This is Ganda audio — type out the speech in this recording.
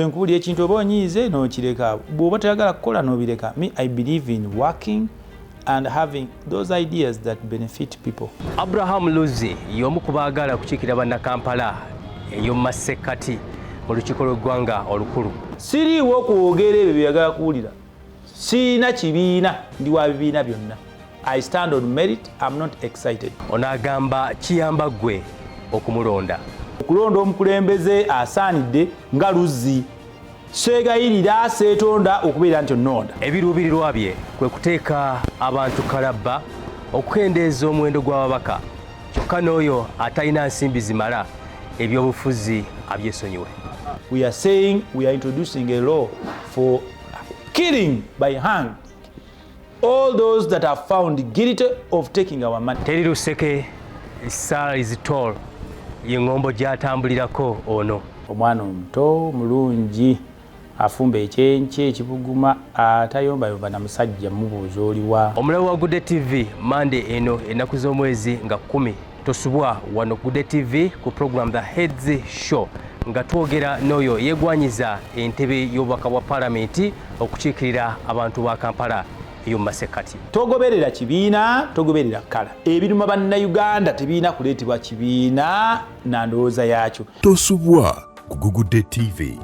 Nkuli ekintu oba onyiize n'okireka bw'oba toyagala kukola n'obireka. Me, I believe in working and having those ideas that benefit people. Abraham Luzzi y'omu ku baagala kukiikirira bannakampala ey'omu masekkati mu lukiiko lw'eggwanga olukulu. Siriiwo kwogera ebyo byagala kuwulira. Siina kibiina, ndi wa bibiina byonna. I stand on merit, I'm not excited. Ono agamba kiyanbagwe okumulonda. Okulonda omukulembeze asaanidde nga Luzzi. Seegayirira seetonda okubeera nti onnonda. Ebiruubirirwa bye kwe kuteeka abantu kalabba okukendeeza omuwendo gw'ababaka. Kyokka n'oyo atalina nsimbi zimala ebyobufuzi abyesonyiwe. We are saying we are introducing a law for killing by hand all those that are found guilty of taking our money. Teri luseke is toll y'engombo gy'atambulirako ono. Omwana omuto mulungi afumba ekyenkye ekibuguma atayombayomba na musajja mubuuza oliwa. Omulabi wa Gugudde TV Monday eno ennaku z'omwezi nga 10 tosubwa wano Gugudde TV ku program The Heads Show nga twogera n'oyo yeegwanyiza entebe y'obubaka bwa Paalamenti okukiikirira abantu ba Kampala ey'omu masekkati. Togoberera kibiina, togoberera kkala. Ebiruma bannayuganda tebiina kuleetebwa kibiina na ndowooza yaakyo. Tosubwa ku Gugudde TV.